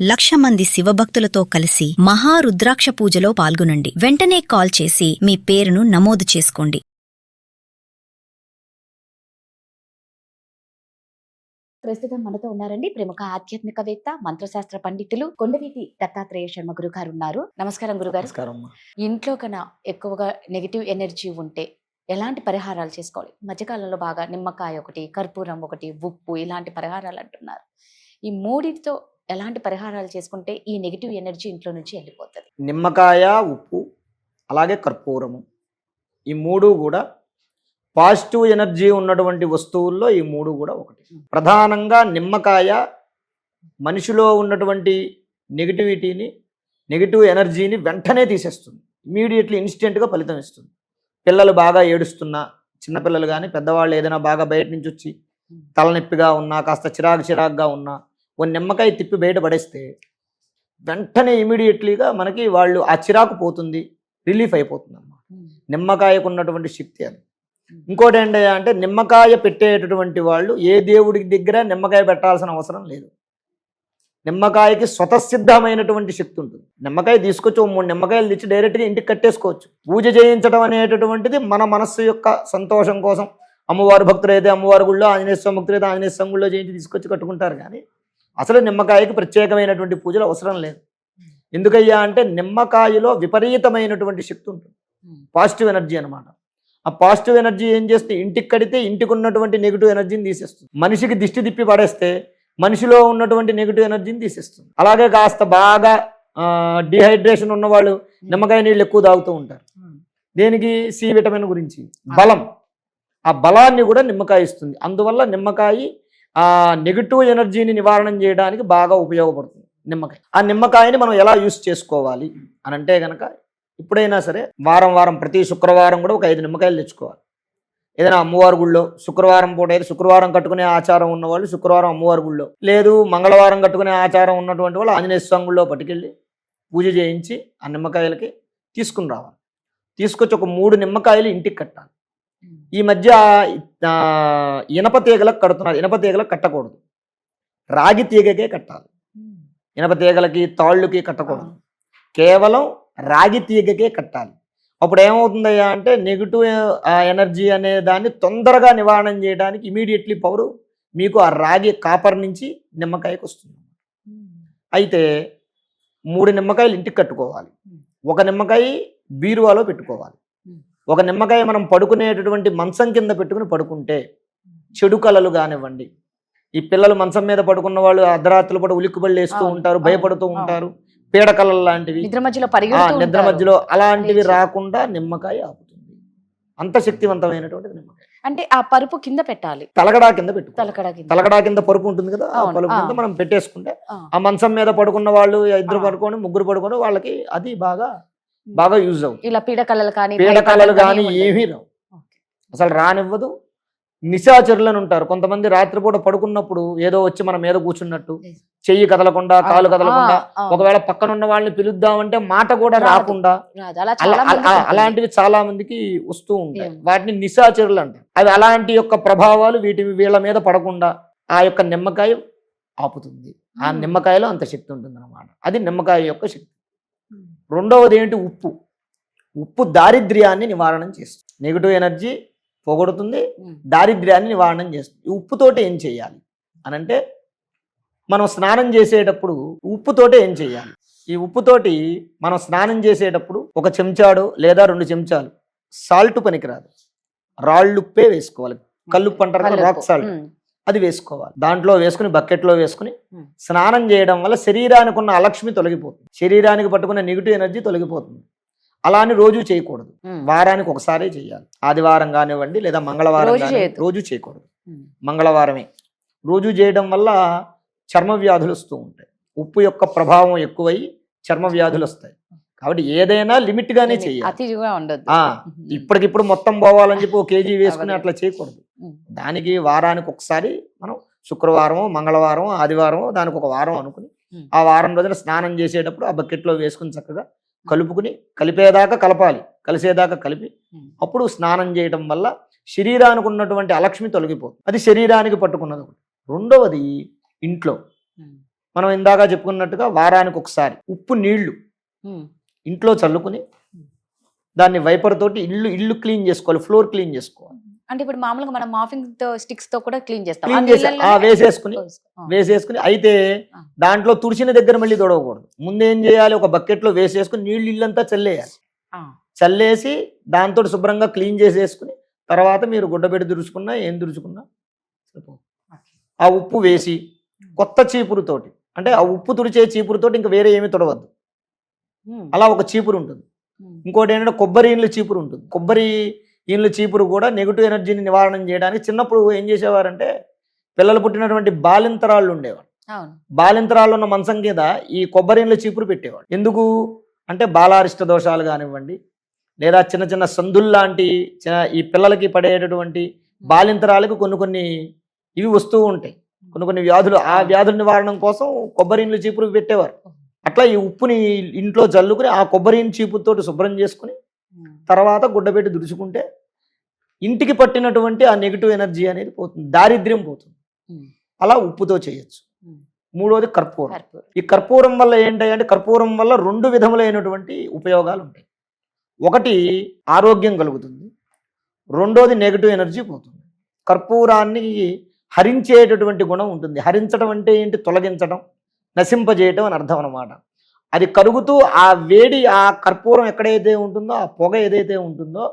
1,00,000 మంది శివభక్తులతో కలిసి మహారుద్రాక్ష పూజలో పాల్గొనండి. వెంటనే కాల్ చేసి మీ పేరును నమోదు చేసుకోండి. ప్రస్తుతం మనతో ఉన్నారండి ప్రముఖ ఆధ్యాత్మికవేత్త, మంత్రశాస్త్ర పండితులు కొండవీటి దత్తాత్రేయ శర్మ గురుగారు ఉన్నారు. నమస్కారం గురుగారు. ఇంట్లో కన్నా ఎక్కువగా నెగిటివ్ ఎనర్జీ ఉంటే ఎలాంటి పరిహారాలు చేసుకోవాలి? మధ్యకాలంలో బాగా నిమ్మకాయ ఒకటి, కర్పూరం ఒకటి, ఉప్పు ఇలాంటి పరిహారాలు అంటున్నారు. ఈ మూడిటితో ఎలాంటి పరిహారాలు చేసుకుంటే ఈ నెగిటివ్ ఎనర్జీ ఇంట్లో నుంచి వెళ్ళిపోతుంది? నిమ్మకాయ, ఉప్పు, అలాగే కర్పూరము, ఈ మూడు కూడా పాజిటివ్ ఎనర్జీ ఉన్నటువంటి వస్తువుల్లో ఈ మూడు కూడా ఒకటి. ప్రధానంగా నిమ్మకాయ మనిషిలో ఉన్నటువంటి నెగిటివిటీని, నెగిటివ్ ఎనర్జీని వెంటనే తీసేస్తుంది. ఇమీడియట్లీ ఇన్స్టెంట్గా ఫలితం ఇస్తుంది. పిల్లలు బాగా ఏడుస్తున్నా, చిన్నపిల్లలు కానీ పెద్దవాళ్ళు ఏదైనా బాగా బయట నుంచి వచ్చి తలనొప్పిగా ఉన్నా, కాస్త చిరాకుగా ఉన్నా, ఓ నిమ్మకాయ తిప్పి బయట పడేస్తే వెంటనే ఇమీడియట్లీగా మనకి వాళ్ళు ఆ చిరాకు పోతుంది, రిలీఫ్ అయిపోతుంది అన్నమాట. నిమ్మకాయకు ఉన్నటువంటి శక్తి అది. ఇంకోటి ఏంటయ్యా అంటే నిమ్మకాయ పెట్టేటటువంటి వాళ్ళు ఏ దేవుడికి దగ్గర నిమ్మకాయ పెట్టాల్సిన అవసరం లేదు. నిమ్మకాయకి స్వతసిద్ధమైనటువంటి శక్తి ఉంటుంది. నిమ్మకాయ తీసుకొచ్చి 3 నిమ్మకాయలు తెచ్చి డైరెక్ట్గా ఇంటికి కట్టేసుకోవచ్చు. పూజ చేయించడం అనేటటువంటిది మన మనస్సు యొక్క సంతోషం కోసం. అమ్మవారి భక్తులు అయితే అమ్మవారి గుళ్ళో, ఆంజనేయ స్వామి భక్తులు అయితే ఆంజనేయ స్వామి గుళ్ళో చేయించి తీసుకొచ్చి కట్టుకుంటారు. కానీ అసలు నిమ్మకాయకి ప్రత్యేకమైనటువంటి పూజలు అవసరం లేదు. ఎందుకయ్యా అంటే నిమ్మకాయలో విపరీతమైనటువంటి శక్తి ఉంటుంది, పాజిటివ్ ఎనర్జీ అనమాట. ఆ పాజిటివ్ ఎనర్జీ ఏం చేస్తే ఇంటికి కడితే ఇంటికి ఉన్నటువంటి నెగిటివ్ ఎనర్జీని తీసేస్తుంది. మనిషికి దిష్టి తిప్పి పడేస్తే మనిషిలో ఉన్నటువంటి నెగిటివ్ ఎనర్జీని తీసేస్తుంది. అలాగే కాస్త బాగా డిహైడ్రేషన్ ఉన్నవాళ్ళు నిమ్మకాయ నీళ్ళు ఎక్కువ తాగుతూ ఉంటారు. దేనికి? సి విటమిన్ గురించి, బలం. ఆ బలాన్ని కూడా నిమ్మకాయ ఇస్తుంది. అందువల్ల నిమ్మకాయ ఆ నెగిటివ్ ఎనర్జీని నివారణ చేయడానికి బాగా ఉపయోగపడుతుంది నిమ్మకాయ. ఆ నిమ్మకాయని మనం ఎలా యూస్ చేసుకోవాలి అని అంటే కనుక, ఇప్పుడైనా సరే వారం ప్రతి శుక్రవారం కూడా ఒక 5 నిమ్మకాయలు తెచ్చుకోవాలి. ఏదైనా అమ్మవారి గుళ్ళో శుక్రవారం పూట అయితే శుక్రవారం కట్టుకునే ఆచారం ఉన్నవాళ్ళు శుక్రవారం అమ్మవారి గుళ్ళో, లేదు మంగళవారం కట్టుకునే ఆచారం ఉన్నటువంటి వాళ్ళు ఆంజనేయ స్వామి గుళ్ళో పట్టుకెళ్ళి పూజ చేయించి ఆ నిమ్మకాయలకి తీసుకుని రావాలి. తీసుకొచ్చి ఒక 3 నిమ్మకాయలు ఇంటికి కట్టాలి. ఈ మధ్య ఇనప తీగలకు కడుతున్నారు. ఇనప తీగలకు కట్టకూడదు, రాగి తీగకే కట్టాలి. ఇనప తీగలకి, తాళ్ళుకి కట్టకూడదు, కేవలం రాగి తీగకే కట్టాలి. అప్పుడు ఏమవుతుందయ్యా అంటే నెగిటివ్ ఎనర్జీ అనే దాన్ని తొందరగా నివారణ చేయడానికి ఇమీడియట్లీ పవరు మీకు ఆ రాగి కాపర్ నుంచి నిమ్మకాయకు వస్తుంది. అయితే 3 నిమ్మకాయలు ఇంటికి కట్టుకోవాలి. ఒక నిమ్మకాయ బీరువాలో పెట్టుకోవాలి. ఒక నిమ్మకాయ మనం పడుకునేటటువంటి మంచం కింద పెట్టుకుని పడుకుంటే చెడు కళలు కానివ్వండి, ఈ పిల్లలు మంచం మీద పడుకున్న వాళ్ళు అర్ధరాత్రులు కూడా ఉలిక్కుబళ్ళు వేస్తూ ఉంటారు, భయపడుతూ ఉంటారు, పీడకలలు లాంటివి నిద్ర మధ్యలో అలాంటివి రాకుండా నిమ్మకాయ ఆపుతుంది. అంత శక్తివంతమైనటువంటి నిమ్మకాయ. అంటే ఆ పరుపు కింద పెట్టాలి, తలగడా కింద తలగడా కింద పరుపు ఉంటుంది కదా, ఆ పరుపు కింద మనం పెట్టేసుకుంటే ఆ మంచం మీద పడుకున్న వాళ్ళు 2 పడుకొని 3 పడుకొని వాళ్ళకి అది బాగా యూజ్ అవుతుంది. ఇలా పీడకలలు కానీ ఏమీ రావు, అసలు రానివ్వదు. నిశాచరులను ఉంటారు కొంతమంది, రాత్రిపూట పడుకున్నప్పుడు ఏదో వచ్చి మన మీద కూర్చున్నట్టు, చెయ్యి కదలకుండా, కాలు కదలకుండా, ఒకవేళ పక్కనున్న వాళ్ళని పిలుద్దామంటే మాట కూడా రాకుండా, అలాంటివి చాలా మందికి వస్తూ ఉంటాయి. వాటిని నిశాచరులు అంటారు. అవి అలాంటి యొక్క ప్రభావాలు వీళ్ళ మీద పడకుండా ఆ యొక్క నిమ్మకాయ ఆపుతుంది. ఆ నిమ్మకాయలో అంత శక్తి ఉంటుంది అన్నమాట. అది నిమ్మకాయ యొక్క శక్తి. రెండవది ఏంటి? ఉప్పు దారిద్ర్యాన్ని నివారణ చేస్తుంది. నెగిటివ్ ఎనర్జీ పోగొడుతుంది, దారిద్ర్యాన్ని నివారణ చేస్తుంది. ఈ ఉప్పుతోటి ఏం చేయాలి అనంటే, మనం స్నానం చేసేటప్పుడు ఉప్పుతోటి ఏం చేయాలి? ఈ ఉప్పుతోటి మనం స్నానం చేసేటప్పుడు 1 చెంచాడు లేదా 2 చెంచాలు సాల్ట్ పనికిరాదు, రాళ్ళుప్పే వేసుకోవాలి. కల్లుప్పు అంటారు కదా, రాక్ సాల్ట్, అది వేసుకోవాలి. దాంట్లో వేసుకుని బకెట్లో వేసుకుని స్నానం చేయడం వల్ల శరీరానికి ఉన్న అలక్ష్మి తొలగిపోతుంది, శరీరానికి పట్టుకున్న నెగిటివ్ ఎనర్జీ తొలగిపోతుంది. అలా అని రోజు చేయకూడదు, వారానికి ఒకసారి చేయాలి. ఆదివారం కానివ్వండి లేదా మంగళవారం రోజు చేయకూడదు, మంగళవారమే. రోజు చేయడం వల్ల చర్మ వ్యాధులు వస్తూ ఉంటాయి. ఉప్పు యొక్క ప్రభావం ఎక్కువై చర్మ వ్యాధులు వస్తాయి. కాబట్టి ఏదైనా లిమిట్ గానే చేయాలి. ఇప్పటికిప్పుడు మొత్తం పోవాలని చెప్పి 1 కేజీ వేసుకుని అట్లా చేయకూడదు. దానికి వారానికి ఒకసారి మనం శుక్రవారము, మంగళవారం, ఆదివారం, దానికి ఒక వారం అనుకుని ఆ వారం రోజున స్నానం చేసేటప్పుడు ఆ బకెట్లో వేసుకుని చక్కగా కలుపుకుని, కలిపేదాకా కలపాలి, కలిసేదాకా కలిపి అప్పుడు స్నానం చేయడం వల్ల శరీరానికి ఉన్నటువంటి అలక్ష్మి తొలగిపోతుంది. అది శరీరానికి పట్టుకున్నది ఒకటి. రెండవది ఇంట్లో మనం ఇందాక చెప్పుకున్నట్టుగా వారానికి ఒకసారి ఉప్పు నీళ్లు ఇంట్లో చల్లుకుని దాన్ని వైపర్ తోటి ఇల్లు క్లీన్ చేసుకోవాలి, ఫ్లోర్ క్లీన్ చేసుకోవాలి. అంటే ఇప్పుడు మామూలుగా మనం మాఫింగ్ స్టిక్స్ తో కూడా క్లీన్ చేస్తాం. క్లీన్ చేసి వేసేసుకుని అయితే దాంట్లో తుడిచిన దగ్గర మళ్ళీ తొడవకూడదు. ముందేం చేయాలి, ఒక బకెట్ లో వేసేసుకుని నీళ్లు ఇల్లంతా చల్లేయాలి. చల్లేసి దాంతో శుభ్రంగా క్లీన్ చేసేసుకుని తర్వాత మీరు గుడ్డబెట్టి దురుచుకున్నా ఏం దురుచుకున్నా ఆ ఉప్పు వేసి కొత్త చీపురుతోటి, అంటే ఆ ఉప్పు తుడిచే చీపురుతోటి ఇంకా వేరే ఏమీ తొడవద్దు. అలా ఒక చీపురు ఉంటుంది. ఇంకోటి ఏంటంటే కొబ్బరి ఇండ్ల చీపురు ఉంటుంది. కొబ్బరి ఇండ్ల చీపురు కూడా నెగిటివ్ ఎనర్జీని నివారణ చేయడానికి చిన్నప్పుడు ఏం చేసేవారంటే పిల్లలు పుట్టినటువంటి బాలింతరాళ్ళు ఉండేవాడు. బాలింతరాళ్ళు ఉన్న మంచం మీద ఈ కొబ్బరి ఇండ్ల చీపురు పెట్టేవాడు. ఎందుకు అంటే బాలారిష్ట దోషాలు కానివ్వండి, లేదా చిన్న చిన్న సందుల్లాంటి ఈ పిల్లలకి పడేటటువంటి బాలింతరాలకు కొన్ని ఇవి వస్తూ ఉంటాయి, కొన్ని వ్యాధులు. ఆ వ్యాధుల నివారణ కోసం కొబ్బరి ఇండ్ల చీపురు పెట్టేవారు. అట్లా ఈ ఉప్పుని ఇంట్లో చల్లుకుని ఆ కొబ్బరి చీపురుతోటి శుభ్రం చేసుకుని తర్వాత గుడ్డబెట్టి దుడుచుకుంటే ఇంటికి పట్టినటువంటి ఆ నెగిటివ్ ఎనర్జీ అనేది పోతుంది, దారిద్ర్యం పోతుంది. అలా ఉప్పుతో చేయొచ్చు. మూడోది కర్పూరం. ఈ కర్పూరం వల్ల ఏంటంటే కర్పూరం వల్ల 2 విధములైనటువంటి ఉపయోగాలు ఉంటాయి. ఒకటి ఆరోగ్యం కలుగుతుంది, రెండోది నెగిటివ్ ఎనర్జీ పోతుంది. కర్పూరాన్ని హరించేటటువంటి గుణం ఉంటుంది. హరించడం అంటే ఏంటి, తొలగించడం, నశింపజేయటం అని అర్థం అన్నమాట. అది కరుగుతూ ఆ వేడి, ఆ కర్పూరం ఎక్కడైతే ఉంటుందో ఆ పొగ ఏదైతే ఉంటుందో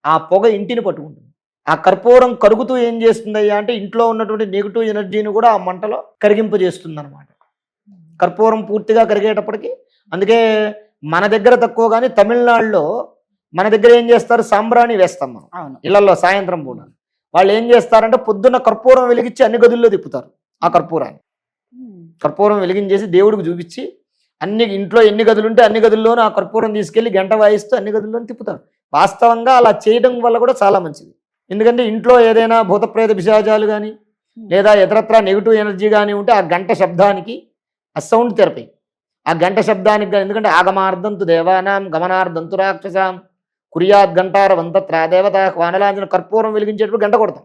ఆ పొగ ఇంటిని పట్టుకుంటుంది. ఆ కర్పూరం కరుగుతూ ఏం చేస్తుందయ్యా అంటే ఇంట్లో ఉన్నటువంటి నెగిటివ్ ఎనర్జీని కూడా ఆ మంటలో కరిగింపజేస్తుంది అనమాట. కర్పూరం పూర్తిగా కరిగేటప్పటికి, అందుకే మన దగ్గర తక్కువ కానీ తమిళనాడులో మన దగ్గర ఏం చేస్తారు, సాంబ్రాణి వేస్తాం మనం ఇళ్లలో సాయంత్రం పూట. వాళ్ళు ఏం చేస్తారంటే పొద్దున్న కర్పూరం వెలిగించి అన్ని గదుల్లో తిప్పుతారు. ఆ కర్పూరం వెలిగించేసి దేవుడికి చూపించి ఇంట్లో ఎన్ని గదులు ఉంటే అన్ని గదుల్లోనూ ఆ కర్పూరం తీసుకెళ్లి గంట వాయిస్తూ అన్ని గదుల్లోనూ తిప్పుతారు. వాస్తవంగా అలా చేయడం వల్ల కూడా చాలా మంచిది. ఎందుకంటే ఇంట్లో ఏదైనా భూతప్రేత పిశాచాలు కానీ లేదా ఇతరత్రా నెగిటివ్ ఎనర్జీ కానీ ఉంటే ఆ గంట శబ్దానికి, ఆ సౌండ్ థెరపీ, ఆ గంట శబ్దానికి కానీ, ఎందుకంటే ఆగమార్దంతు దేవానాం గమనార్దంతు రాక్షసాం కుర్యాద్ గంటార వంతత్రా దేవత వానలాంజన కర్పూరం వెలిగించేటప్పుడు గంట కొడతాం.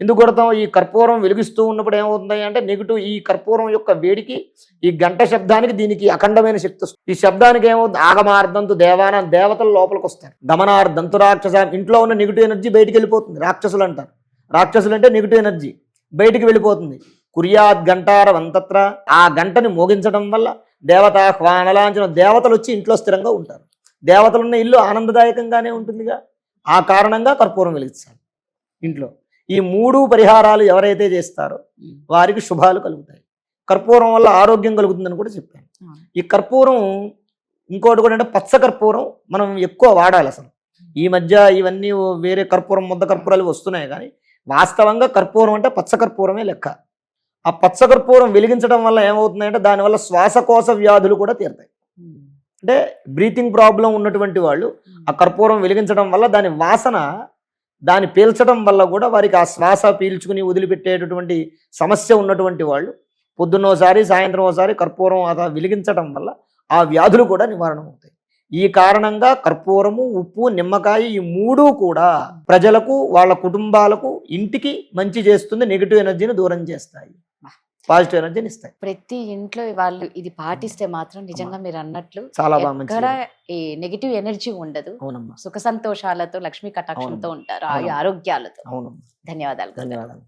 ఎందుకు కొడతాం, ఈ కర్పూరం వెలిగిస్తూ ఉన్నప్పుడు ఏమవుతుంది అంటే నెగిటివ్, ఈ కర్పూరం యొక్క వేడికి ఈ గంట శబ్దానికి దీనికి అఖండమైన శక్తి వస్తుంది. ఈ శబ్దానికి ఏమవుతుంది, ఆగమార్దంతు దేవాన, దేవతలు లోపలికి వస్తారు. గమనార్దంతు రాక్షస, ఇంట్లో ఉన్న నెగిటివ్ ఎనర్జీ బయటికి వెళ్ళిపోతుంది. రాక్షసులు అంటారు. రాక్షసులు అంటే నెగిటివ్ ఎనర్జీ బయటికి వెళ్ళిపోతుంది. కుర్యాద్ గంటార వంతత్ర, ఆ గంటని మోగించడం వల్ల దేవత హ్వానలాంఛన, దేవతలు వచ్చి ఇంట్లో స్థిరంగా ఉంటారు. దేవతలున్న ఇల్లు ఆనందదాయకంగానే ఉంటుందిగా. ఆ కారణంగా కర్పూరం వెలిగిస్తారు ఇంట్లో. ఈ 3 పరిహారాలు ఎవరైతే చేస్తారో వారికి శుభాలు కలుగుతాయి. కర్పూరం వల్ల ఆరోగ్యం కలుగుతుందని కూడా చెప్పాను. ఈ కర్పూరం ఇంకోటి కూడా అంటే పచ్చ కర్పూరం మనం ఎక్కువ వాడాలి. అసలు ఈ మధ్య ఇవన్నీ వేరే కర్పూరం, ముద్ద కర్పూరాలు వస్తున్నాయి, కానీ వాస్తవంగా కర్పూరం అంటే పచ్చ కర్పూరమే లెక్క. ఆ పచ్చ కర్పూరం వెలిగించడం వల్ల ఏమవుతుందంటే దానివల్ల శ్వాసకోశ వ్యాధులు కూడా తీరుతాయి. అంటే బ్రీతింగ్ ప్రాబ్లం ఉన్నటువంటి వాళ్ళు ఆ కర్పూరం వెలిగించడం వల్ల దాని వాసన, దాన్ని పీల్చడం వల్ల కూడా వారికి ఆ శ్వాస పీల్చుకుని వదిలిపెట్టేటటువంటి సమస్య ఉన్నటువంటి వాళ్ళు పొద్దున్నోసారి సాయంత్రం ఒకసారి కర్పూరం అలా వెలిగించడం వల్ల ఆ వ్యాధులు కూడా నివారణ అవుతాయి. ఈ కారణంగా కర్పూరము, ఉప్పు, నిమ్మకాయ ఈ 3 కూడా ప్రజలకు, వాళ్ళ కుటుంబాలకు, ఇంటికి మంచి చేస్తుంది. నెగిటివ్ ఎనర్జీని దూరం చేస్తాయి, పాజిటివ్ ఎనర్జీని ఇస్తాయి. ప్రతి ఇంట్లో వాళ్ళు ఇది పాటిస్తే మాత్రం నిజంగా మీరు అన్నట్లు చాలా బాగా ఈ నెగిటివ్ ఎనర్జీ ఉండదు. అవునమ్మా. సుఖ సంతోషాలతో, లక్ష్మీ కటాక్షంతో ఉంటారు, ఆరోగ్యాలతో. అవునమ్మా. ధన్యవాదాలు. ధన్యవాదాలు.